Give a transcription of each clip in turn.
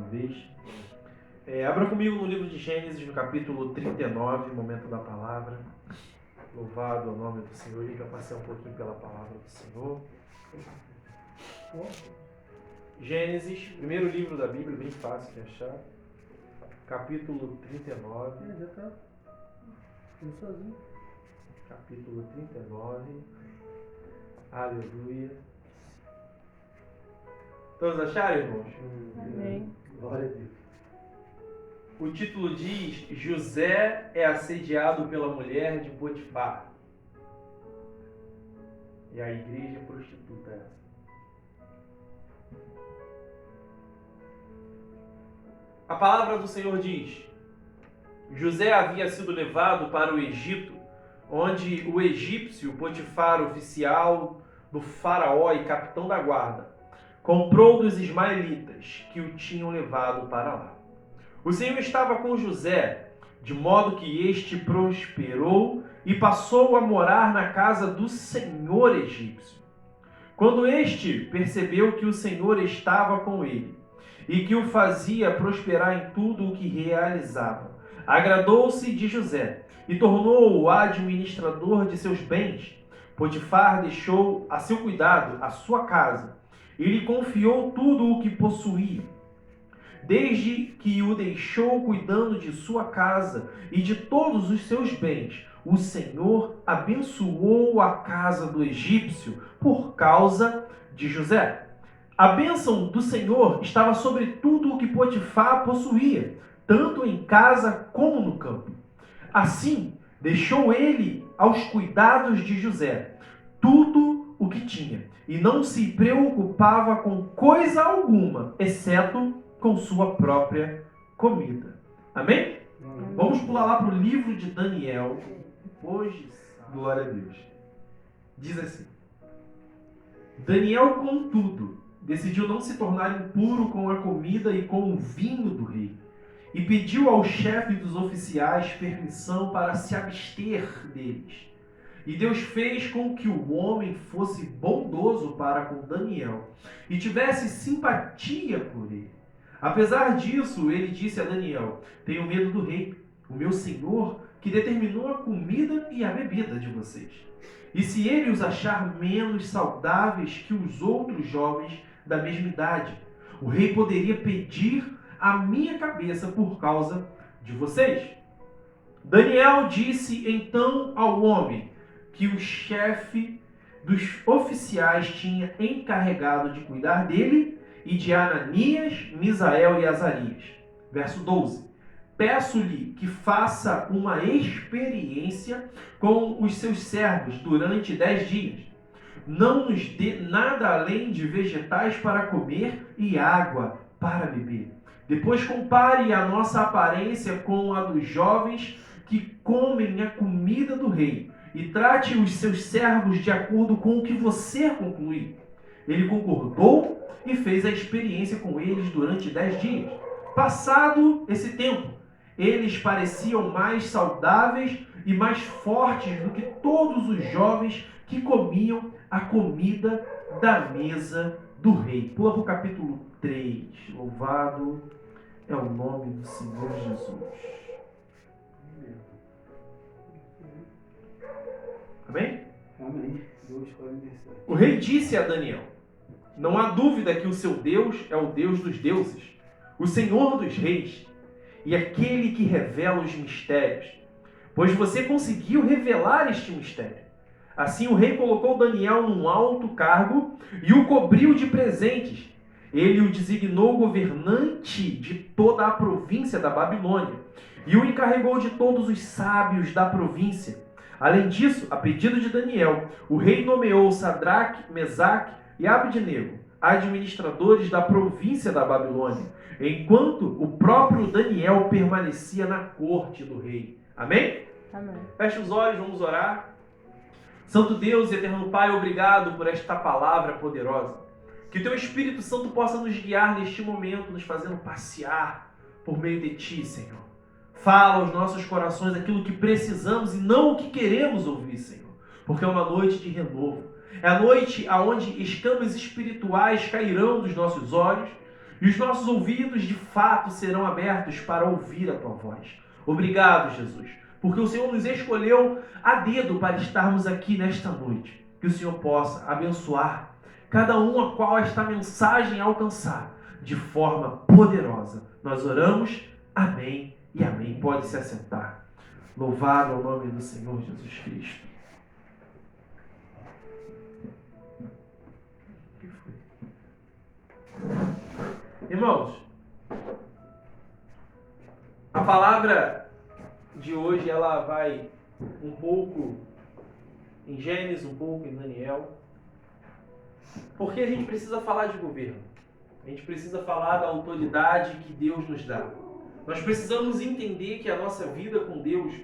vez. Abra comigo no livro de Gênesis, no capítulo 39, momento da palavra. Louvado é o nome do Senhor. E já passei um pouquinho pela palavra do Senhor. Gênesis, primeiro livro da Bíblia, bem fácil de achar. Capítulo 39. Já tá sozinho. Capítulo 39. Aleluia. Todos acharam, irmãos? Amém. Glória a Deus. O título diz: José é assediado pela mulher de Potifar. E a igreja prostituta é essa. A palavra do Senhor diz: José havia sido levado para o Egito, onde o egípcio Potifar, oficial do faraó e capitão da guarda, comprou dos ismaelitas que o tinham levado para lá. O Senhor estava com José, de modo que este prosperou e passou a morar na casa do senhor egípcio. Quando este percebeu que o Senhor estava com ele e que o fazia prosperar em tudo o que realizava, agradou-se de José e tornou-o o administrador de seus bens. Potifar deixou a seu cuidado a sua casa e lhe confiou tudo o que possuía. Desde que o deixou cuidando de sua casa e de todos os seus bens, o Senhor abençoou a casa do egípcio por causa de José. A bênção do Senhor estava sobre tudo o que Potifar possuía, tanto em casa como no campo. Assim, deixou ele aos cuidados de José tudo o que tinha, e não se preocupava com coisa alguma, exceto com sua própria comida. Amém? Vamos pular lá para o livro de Daniel. Hoje, glória a Deus. Diz assim: Daniel, contudo, decidiu não se tornar impuro com a comida e com o vinho do rei, e pediu ao chefe dos oficiais permissão para se abster deles. E Deus fez com que o homem fosse bondoso para com Daniel e tivesse simpatia por ele. Apesar disso, ele disse a Daniel: tenho medo do rei, o meu senhor, que determinou a comida e a bebida de vocês. E se ele os achar menos saudáveis que os outros jovens da mesma idade, o rei poderia pedir a minha cabeça por causa de vocês. Daniel disse então ao homem que o chefe dos oficiais tinha encarregado de cuidar dele e de Ananias, Misael e Azarias. Verso 12. Peço-lhe que faça uma experiência com os seus servos durante 10 dias. Não nos dê nada além de vegetais para comer e água para beber. Depois compare a nossa aparência com a dos jovens que comem a comida do rei e trate os seus servos de acordo com o que você concluir. Ele concordou e fez a experiência com eles durante 10 dias. Passado esse tempo, eles pareciam mais saudáveis e mais fortes do que todos os jovens que comiam a comida da mesa do rei. Pula para o capítulo 3. Louvado é o nome do Senhor Jesus. Amém? Amém. O rei disse a Daniel: não há dúvida que o seu Deus é o Deus dos deuses, o Senhor dos reis e aquele que revela os mistérios, pois você conseguiu revelar este mistério. Assim o rei colocou Daniel num alto cargo e o cobriu de presentes. Ele o designou governante de toda a província da Babilônia e o encarregou de todos os sábios da província. Além disso, a pedido de Daniel, o rei nomeou Sadraque, Mesaque e Abednego, administradores da província da Babilônia, enquanto o próprio Daniel permanecia na corte do rei. Amém? Amém. Feche os olhos, vamos orar. Santo Deus e eterno Pai, obrigado por esta palavra poderosa. Que teu Espírito Santo possa nos guiar neste momento, nos fazendo passear por meio de ti, Senhor. Fala aos nossos corações aquilo que precisamos e não o que queremos ouvir, Senhor. Porque é uma noite de renovo. É a noite onde escamas espirituais cairão dos nossos olhos E os nossos ouvidos, de fato, serão abertos para ouvir a tua voz. Obrigado, Jesus, porque o Senhor nos escolheu a dedo para estarmos aqui nesta noite. Que o Senhor possa abençoar cada um a qual esta mensagem alcançar de forma poderosa. Nós oramos, amém e amém. Pode se assentar. Louvado é o nome do Senhor Jesus Cristo. Irmãos, a palavra de hoje ela vai um pouco em Gênesis, um pouco em Daniel, porque a gente precisa falar de governo. A gente precisa falar da autoridade que Deus nos dá. Nós precisamos entender que a nossa vida com Deus,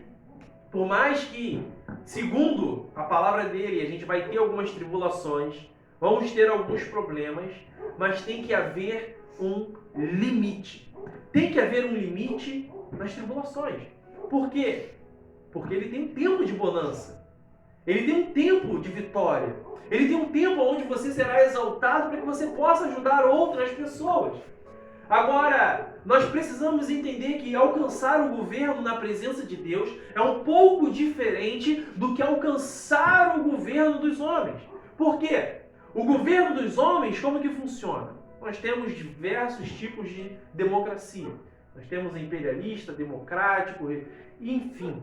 por mais que, segundo a palavra dele, a gente vai ter algumas tribulações, vamos ter alguns problemas, mas tem que haver um limite. Tem que haver um limite nas tribulações. Por quê? Porque ele tem um tempo de bonança. Ele tem um tempo de vitória. Ele tem um tempo onde você será exaltado para que você possa ajudar outras pessoas. Agora, nós precisamos entender que alcançar o governo na presença de Deus é um pouco diferente do que alcançar o governo dos homens. Por quê? O governo dos homens, como que funciona? Nós temos diversos tipos de democracia. Nós temos imperialista, democrático, enfim.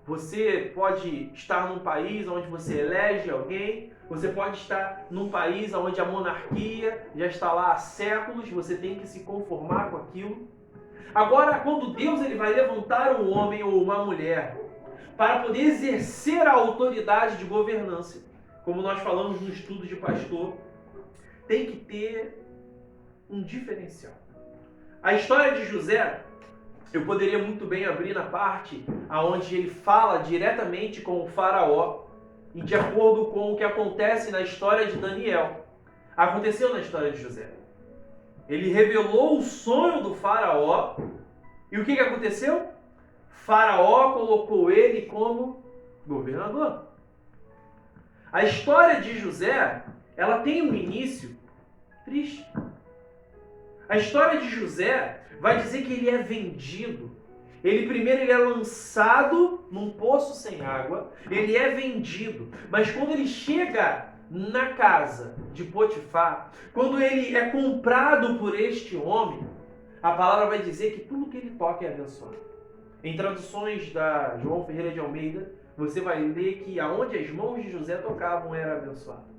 Você pode estar num país onde você elege alguém, você pode estar num país onde a monarquia já está lá há séculos, você tem que se conformar com aquilo. Agora, quando Deus ele vai levantar um homem ou uma mulher para poder exercer a autoridade de governança, como nós falamos no estudo de pastor, tem que ter um diferencial. A história de José, eu poderia muito bem abrir na parte onde ele fala diretamente com o faraó, e de acordo com o que acontece na história de Daniel. Aconteceu na história de José. Ele revelou o sonho do faraó, e o que aconteceu? Faraó colocou ele como governador. A história de José, ela tem um início triste. A história de José vai dizer que ele é vendido. Primeiro ele é lançado num poço sem água, ele é vendido. Mas quando ele chega na casa de Potifar, quando ele é comprado por este homem, a palavra vai dizer que tudo que ele toca é abençoado. Em traduções da João Ferreira de Almeida, você vai ler que aonde as mãos de José tocavam era abençoado.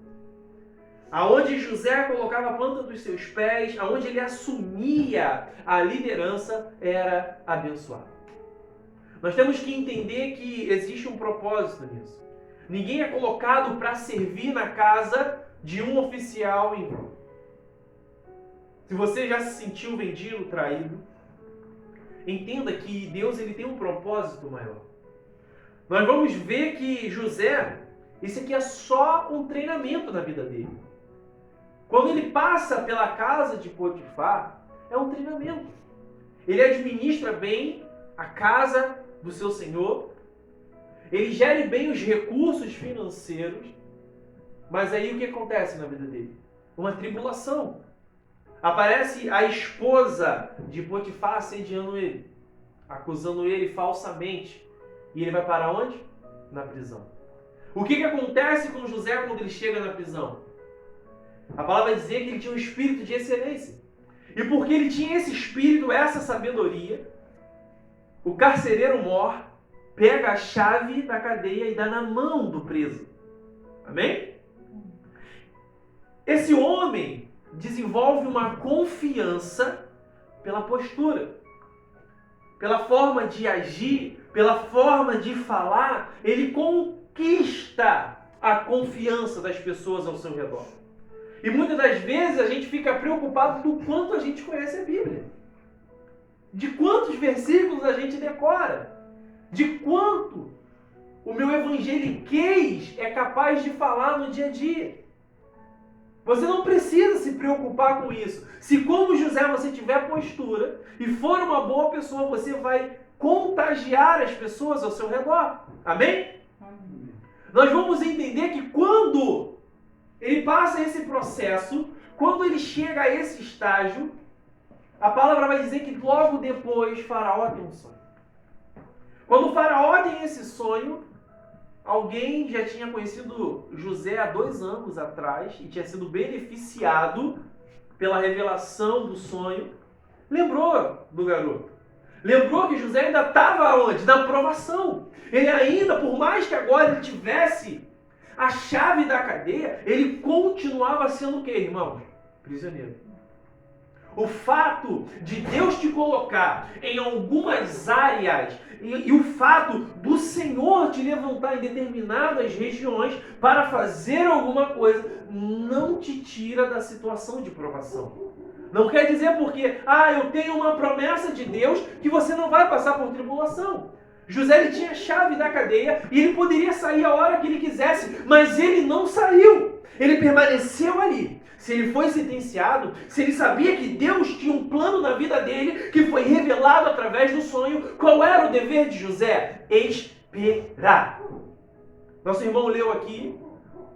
Aonde José colocava a planta dos seus pés, aonde ele assumia a liderança, era abençoado. Nós temos que entender que existe um propósito nisso. Ninguém é colocado para servir na casa de um oficial em Roma. Se você já se sentiu vendido, traído, entenda que Deus ele tem um propósito maior. Nós vamos ver que José, isso aqui é só um treinamento na vida dele. Quando ele passa pela casa de Potifar, é um treinamento. Ele administra bem a casa do seu senhor, ele gere bem os recursos financeiros, mas aí o que acontece na vida dele? Uma tribulação. Aparece a esposa de Potifar assediando ele, acusando ele falsamente, e ele vai para onde? Na prisão. O que acontece com José quando ele chega na prisão? A palavra vai dizer que ele tinha um espírito de excelência. E porque ele tinha esse espírito, essa sabedoria, o carcereiro mor pega a chave da cadeia e dá na mão do preso. Amém? Esse homem desenvolve uma confiança pela postura, pela forma de agir, pela forma de falar. Ele conquista a confiança das pessoas ao seu redor. E muitas das vezes a gente fica preocupado do quanto a gente conhece a Bíblia. De quantos versículos a gente decora. De quanto o meu evangeliquez é capaz de falar no dia a dia. Você não precisa se preocupar com isso. Se como José você tiver postura e for uma boa pessoa, você vai contagiar as pessoas ao seu redor. Amém? Amém. Nós vamos entender que quando ele passa esse processo, quando ele chega a esse estágio, a palavra vai dizer que logo depois Faraó tem um sonho. Quando o Faraó tem esse sonho, alguém já tinha conhecido José há 2 anos atrás e tinha sido beneficiado pela revelação do sonho. Lembrou do garoto. Lembrou que José ainda estava onde? Na provação. Ele ainda, por mais que agora ele tivesse a chave da cadeia, ele continuava sendo o quê, irmãos? Prisioneiro. O fato de Deus te colocar em algumas áreas e o fato do Senhor te levantar em determinadas regiões para fazer alguma coisa não te tira da situação de provação. Não quer dizer porque, eu tenho uma promessa de Deus que você não vai passar por tribulação. José ele tinha a chave da cadeia e ele poderia sair a hora que ele quisesse, mas ele não saiu. Ele permaneceu ali. Se ele foi sentenciado, se ele sabia que Deus tinha um plano na vida dele, que foi revelado através do sonho, qual era o dever de José? Esperar. Nosso irmão leu aqui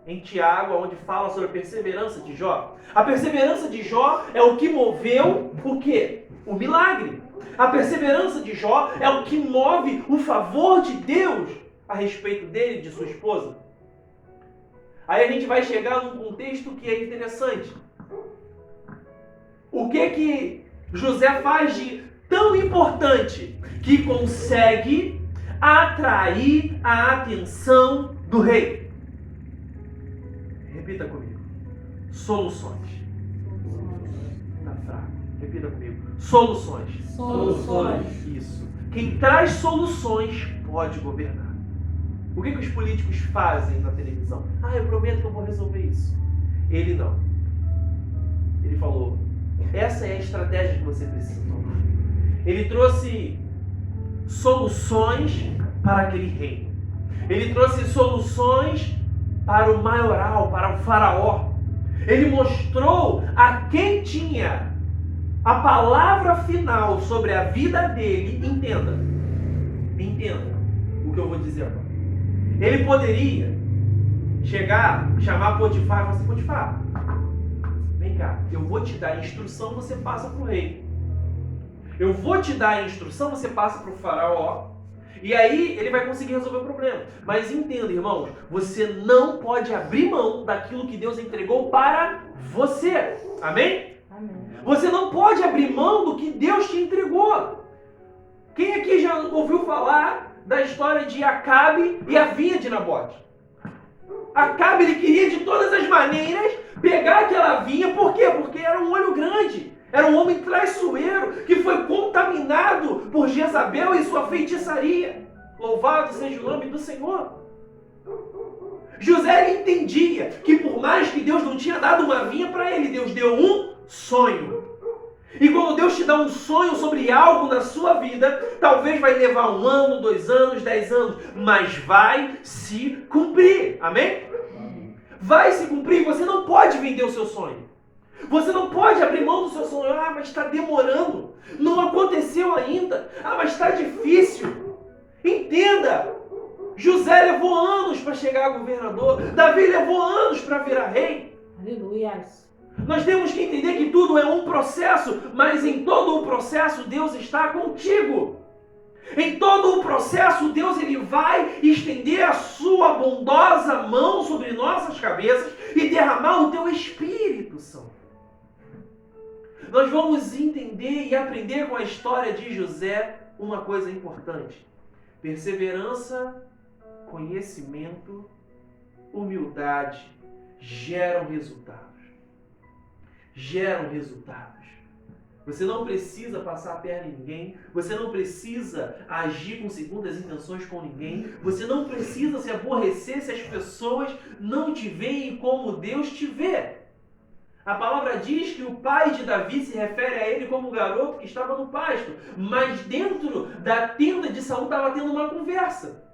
em Tiago, onde fala sobre a perseverança de Jó. A perseverança de Jó é o que moveu o quê? O milagre. A perseverança de Jó é o que move o favor de Deus a respeito dele e de sua esposa. Aí a gente vai chegar num contexto que é interessante. O que José faz de tão importante que consegue atrair a atenção do rei? Repita comigo. Soluções. Tá fraco. Repita comigo. Soluções. Soluções. Isso. Quem traz soluções pode governar. O que os políticos fazem na televisão? Eu prometo que eu vou resolver isso. Ele não. Ele falou, essa é a estratégia que você precisa tomar. Ele trouxe soluções para aquele reino. Ele trouxe soluções para o maioral, para o faraó. Ele mostrou a quem tinha a palavra final sobre a vida dele. Entenda o que eu vou dizer agora. Ele poderia chegar, chamar Potifar e falar assim, Potifar, vem cá, eu vou te dar a instrução, você passa para o rei. Eu vou te dar a instrução, você passa para o faraó. E aí ele vai conseguir resolver o problema. Mas entenda, irmãos, você não pode abrir mão daquilo que Deus entregou para você. Amém? Amém. Você não pode abrir mão do que Deus te entregou. Quem aqui já ouviu falar da história de Acabe e a vinha de Nabote? Acabe, ele queria de todas as maneiras pegar aquela vinha. Por quê? Porque era um olho grande. Era um homem traiçoeiro que foi contaminado por Jezabel e sua feitiçaria. Louvado seja o nome do Senhor. José entendia que por mais que Deus não tinha dado uma vinha para ele, Deus deu um sonho. E quando Deus te dá um sonho sobre algo na sua vida, talvez vai levar 1 ano, 2 anos, 10 anos, mas vai se cumprir. Amém? Vai se cumprir. Você não pode vender o seu sonho. Você não pode abrir mão do seu sonho. Mas está demorando. Não aconteceu ainda. Mas está difícil. Entenda. José levou anos para chegar a governador. Davi levou anos para virar rei. Aleluia. Nós temos que entender que tudo é um processo, mas em todo o processo Deus está contigo. Em todo o processo Deus ele vai estender a sua bondosa mão sobre nossas cabeças e derramar o teu Espírito Santo. Nós vamos entender e aprender com a história de José uma coisa importante. Perseverança, conhecimento, humildade geram resultados. Você não precisa passar a perna em ninguém. Você não precisa agir com segundas intenções com ninguém. Você não precisa se aborrecer se as pessoas não te veem como Deus te vê. A palavra diz que o pai de Davi se refere a ele como o garoto que estava no pasto. Mas dentro da tenda de Saul estava tendo uma conversa.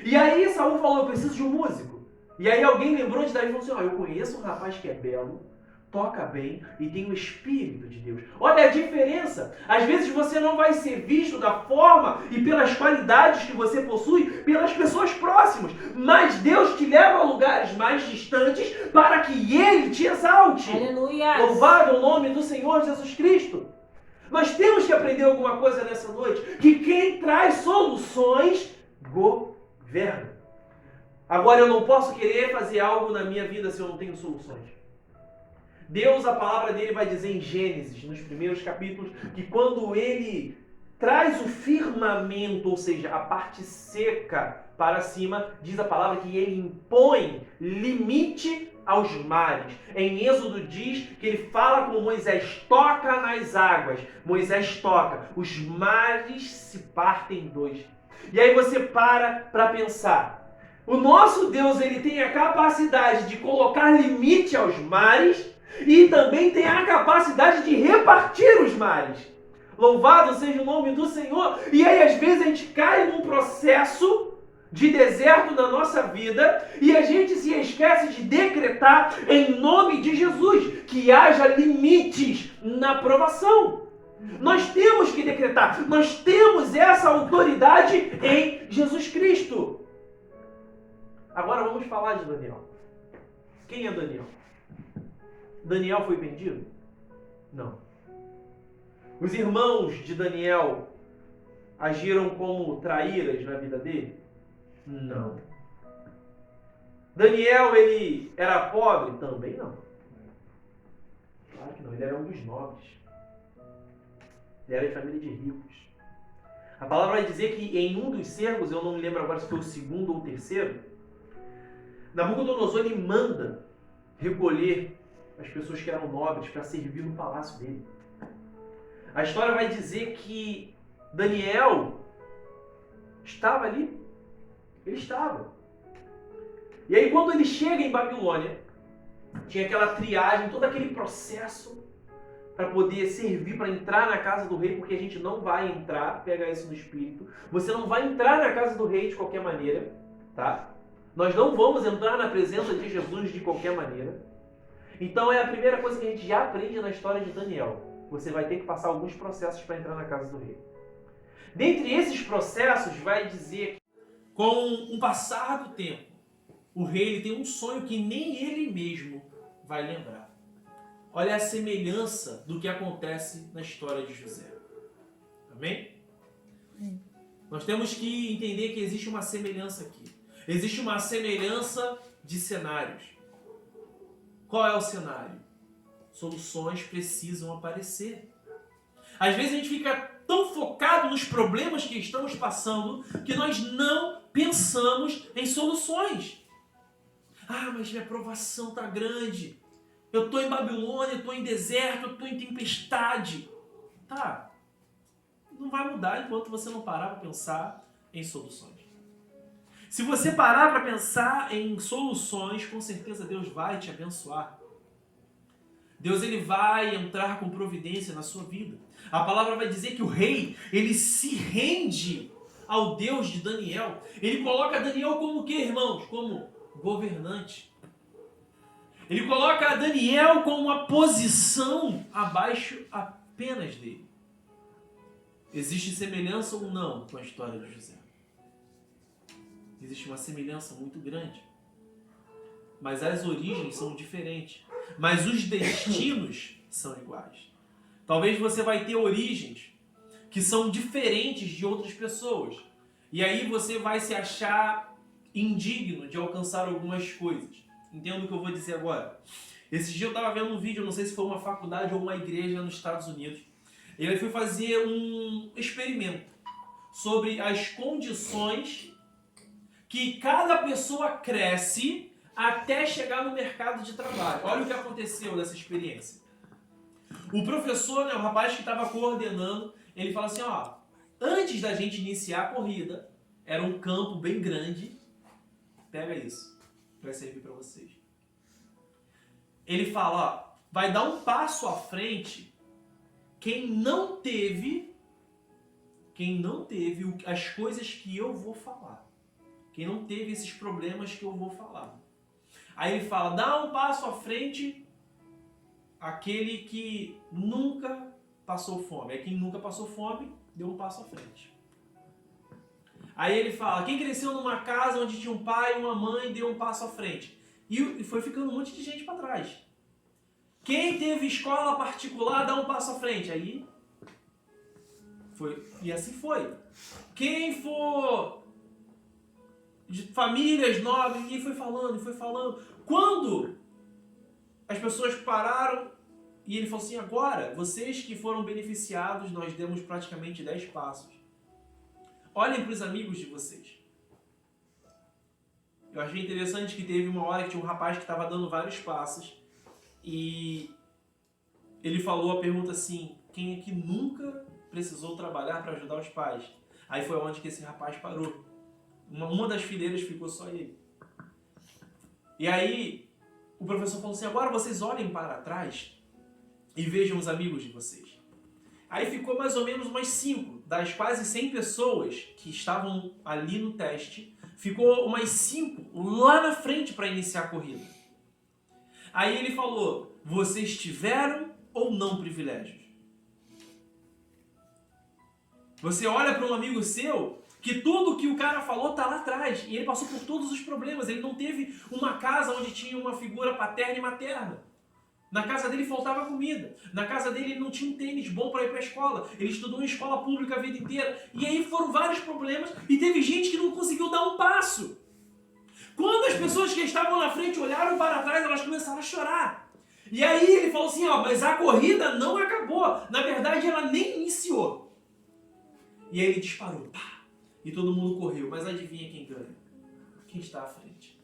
E aí Saul falou, eu preciso de um músico. E aí alguém lembrou de Davi e falou assim, eu conheço um rapaz que é belo, toca bem e tem o Espírito de Deus. Olha a diferença. Às vezes você não vai ser visto da forma e pelas qualidades que você possui pelas pessoas próximas, mas Deus te leva a lugares mais distantes para que Ele te exalte. Aleluia. Louvado o nome do Senhor Jesus Cristo. Nós temos que aprender alguma coisa nessa noite, que quem traz soluções governa. Agora eu não posso querer fazer algo na minha vida se eu não tenho soluções. Deus, a palavra dele vai dizer em Gênesis, nos primeiros capítulos, que quando ele traz o firmamento, ou seja, a parte seca para cima, diz a palavra que ele impõe limite aos mares. Em Êxodo diz que ele fala com Moisés, toca nas águas. Moisés toca, os mares se partem em dois. E aí você para pensar. O nosso Deus, ele tem a capacidade de colocar limite aos mares e também tem a capacidade de repartir os mares. Louvado seja o nome do Senhor. E aí às vezes a gente cai num processo de deserto na nossa vida e a gente se esquece de decretar em nome de Jesus que haja limites na provação. Nós temos que decretar, nós temos essa autoridade em Jesus Cristo. Agora vamos falar de Daniel. Quem é Daniel? Daniel foi vendido? Não. Os irmãos de Daniel agiram como traíras na vida dele? Não. Daniel, ele era pobre? Também não. Claro que não, ele era um dos nobres. Ele era de família de ricos. A palavra vai dizer que em um dos cercos, eu não me lembro agora se foi o segundo ou o terceiro, Nabucodonosor ele manda recolher as pessoas que eram nobres para servir no palácio dele. A história vai dizer que Daniel estava ali. Ele estava. E aí quando ele chega em Babilônia, tinha aquela triagem, todo aquele processo para poder servir, para entrar na casa do rei, porque a gente não vai entrar, pega isso no espírito, você não vai entrar na casa do rei de qualquer maneira, tá? Nós não vamos entrar na presença de Jesus de qualquer maneira. Então é a primeira coisa que a gente já aprende na história de Daniel. Você vai ter que passar alguns processos para entrar na casa do rei. Dentre esses processos, vai dizer que com o passar do tempo, o rei ele tem um sonho que nem ele mesmo vai lembrar. Olha a semelhança do que acontece na história de José. Amém? Nós temos que entender que existe uma semelhança aqui. Existe uma semelhança de cenários. Qual é o cenário? Soluções precisam aparecer. Às vezes a gente fica tão focado nos problemas que estamos passando que nós não pensamos em soluções. Ah, mas minha provação está grande. Eu estou em Babilônia, estou em deserto, eu estou em tempestade. Tá. Não vai mudar enquanto você não parar para pensar em soluções. Se você parar para pensar em soluções, com certeza Deus vai te abençoar. Deus ele vai entrar com providência na sua vida. A palavra vai dizer que o rei, ele se rende ao Deus de Daniel. Ele coloca Daniel como o quê, irmãos? Como governante. Ele coloca Daniel com uma posição abaixo apenas dele. Existe semelhança ou não com a história de José? Existe uma semelhança muito grande. Mas as origens são diferentes. Mas os destinos são iguais. Talvez você vai ter origens que são diferentes de outras pessoas. E aí você vai se achar indigno de alcançar algumas coisas. Entenda o que eu vou dizer agora. Esse dia eu estava vendo um vídeo, eu não sei se foi uma faculdade ou uma igreja nos Estados Unidos. Ele foi fazer um experimento sobre as condições que cada pessoa cresce até chegar no mercado de trabalho. Olha o que aconteceu nessa experiência. O professor, o rapaz que estava coordenando, ele fala assim, ó, antes da gente iniciar a corrida, era um campo bem grande, pega isso, vai servir para vocês. Ele fala, ó, vai dar um passo à frente quem não teve as coisas que eu vou falar. Quem não teve esses problemas que eu vou falar. Aí ele fala, dá um passo à frente aquele que nunca passou fome. Aí quem nunca passou fome, deu um passo à frente. Aí ele fala, quem cresceu numa casa onde tinha um pai e uma mãe, deu um passo à frente. E foi ficando um monte de gente para trás. Quem teve escola particular, dá um passo à frente. Aí foi. E assim foi. Quem for de famílias nobres, e foi falando, e foi falando. Quando as pessoas pararam, e ele falou assim, agora, vocês que foram beneficiados, nós demos praticamente 10 passos. Olhem para os amigos de vocês. Eu achei interessante que teve uma hora que tinha um rapaz que estava dando vários passos, e ele falou a pergunta assim, quem é que nunca precisou trabalhar para ajudar os pais? Aí foi onde que esse rapaz parou. Uma das fileiras ficou só ele. E aí o professor falou assim, agora vocês olhem para trás e vejam os amigos de vocês. Aí ficou mais ou menos umas 5, das quase 100 pessoas que estavam ali no teste, ficou umas 5 lá na frente para iniciar a corrida. Aí ele falou, vocês tiveram ou não privilégios? Você olha para um amigo seu, que tudo que o cara falou tá lá atrás, e ele passou por todos os problemas, ele não teve uma casa onde tinha uma figura paterna e materna. Na casa dele faltava comida, na casa dele ele não tinha um tênis bom para ir para a escola, ele estudou em escola pública a vida inteira, e aí foram vários problemas, e teve gente que não conseguiu dar um passo. Quando as pessoas que estavam na frente olharam para trás, elas começaram a chorar. E aí ele falou assim, ó, mas a corrida não acabou, na verdade ela nem iniciou. E aí ele disparou, pá, e todo mundo correu, mas adivinha quem ganha? Quem está à frente.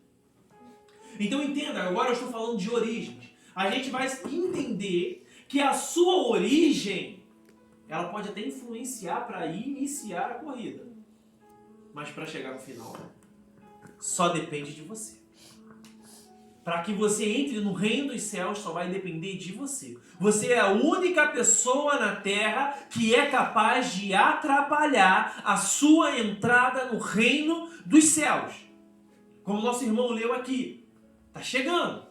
Então entenda, agora eu estou falando de origens. A gente vai entender que a sua origem, ela pode até influenciar para iniciar a corrida. Mas para chegar no final, só depende de você. Para que você entre no reino dos céus, só vai depender de você. Você é a única pessoa na terra que é capaz de atrapalhar a sua entrada no reino dos céus. Como nosso irmão leu aqui. Está chegando.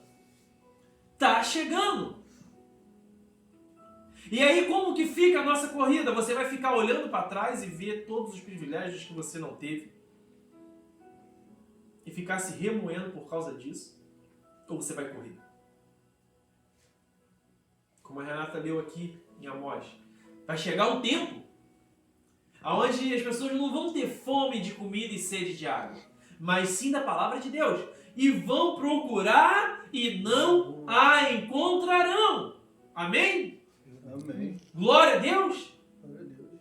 Está chegando. E aí como que fica a nossa corrida? Você vai ficar olhando para trás e ver todos os privilégios que você não teve? E ficar se remoendo por causa disso? Ou você vai correr? Como a Renata leu aqui em Amós. Vai chegar um tempo onde as pessoas não vão ter fome de comida e sede de água, mas sim da palavra de Deus. E vão procurar e não a encontrarão. Amém? Amém. Glória a Deus. Glória a Deus.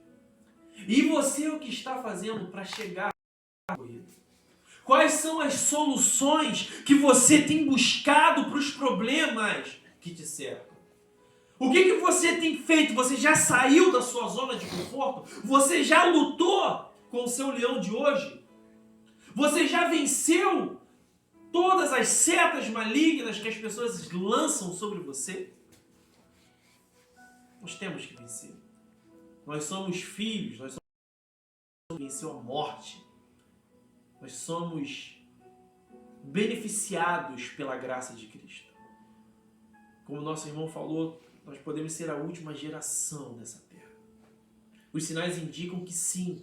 E você o que está fazendo para chegar à corrida? Quais são as soluções que você tem buscado para os problemas que te cercam? O que você tem feito? Você já saiu da sua zona de conforto? Você já lutou com o seu leão de hoje? Você já venceu todas as setas malignas que as pessoas lançam sobre você? Nós temos que vencer. Nós somos filhos, nós somos que venceu a morte. Nós somos beneficiados pela graça de Cristo. Como nosso irmão falou, nós podemos ser a última geração dessa terra. Os sinais indicam que sim.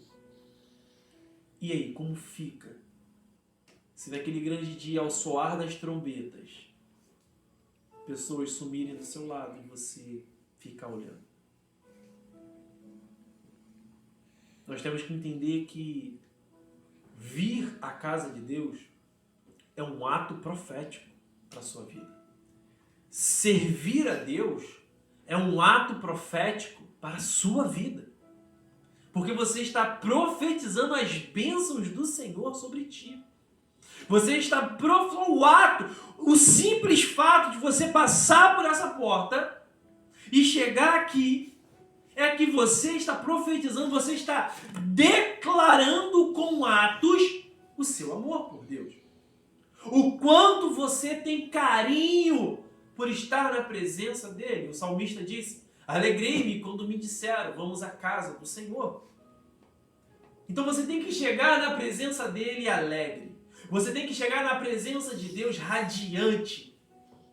E aí, como fica? Se naquele grande dia, ao soar das trombetas, pessoas sumirem do seu lado e você ficar olhando. Nós temos que entender que vir à casa de Deus é um ato profético para a sua vida. Servir a Deus é um ato profético para a sua vida. Porque você está profetizando as bênçãos do Senhor sobre ti. Você está o simples fato de você passar por essa porta e chegar aqui é que você está profetizando, você está declarando com atos o seu amor por Deus. O quanto você tem carinho por estar na presença dele. O salmista disse, alegrei-me quando me disseram, vamos à casa do Senhor. Então você tem que chegar na presença dele alegre. Você tem que chegar na presença de Deus radiante.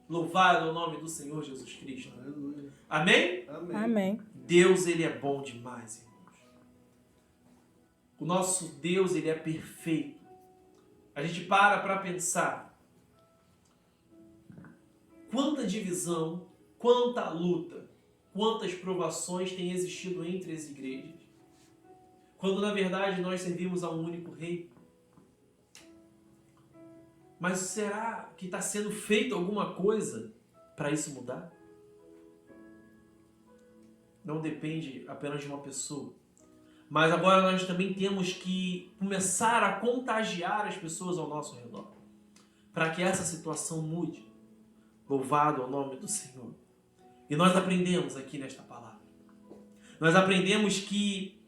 Louvado é o nome do Senhor Jesus Cristo. Aleluia. Amém? Amém. Amém. Deus, Ele é bom demais, irmãos. O nosso Deus, Ele é perfeito. A gente para pensar quanta divisão, quanta luta, quantas provações tem existido entre as igrejas, quando na verdade nós servimos a um único Rei. Mas será que está sendo feita alguma coisa para isso mudar? Não depende apenas de uma pessoa. Mas agora nós também temos que começar a contagiar as pessoas ao nosso redor, para que essa situação mude. Louvado é o nome do Senhor. E nós aprendemos aqui nesta palavra. Nós aprendemos que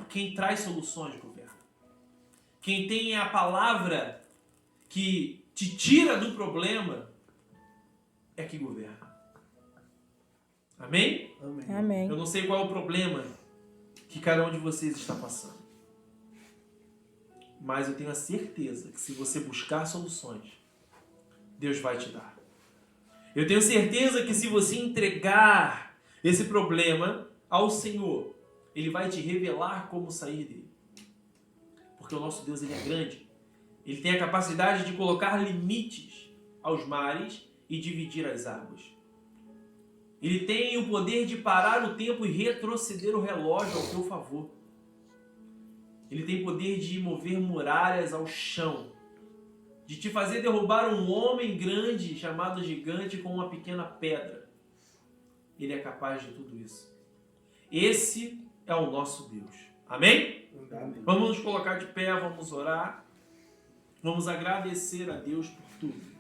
quem traz soluções governa. Quem tem a palavra que te tira do problema é que governa. Amém? Amém. Amém. Eu não sei qual é o problema que cada um de vocês está passando. Mas eu tenho a certeza que se você buscar soluções, Deus vai te dar. Eu tenho certeza que se você entregar esse problema ao Senhor, Ele vai te revelar como sair dele. Porque o nosso Deus, Ele é grande. Ele tem a capacidade de colocar limites aos mares e dividir as águas. Ele tem o poder de parar o tempo e retroceder o relógio ao teu favor. Ele tem poder de mover muralhas ao chão, de te fazer derrubar um homem grande chamado gigante com uma pequena pedra. Ele é capaz de tudo isso. Esse é o nosso Deus. Amém? Amém. Vamos nos colocar de pé, vamos orar. Vamos agradecer a Deus por tudo.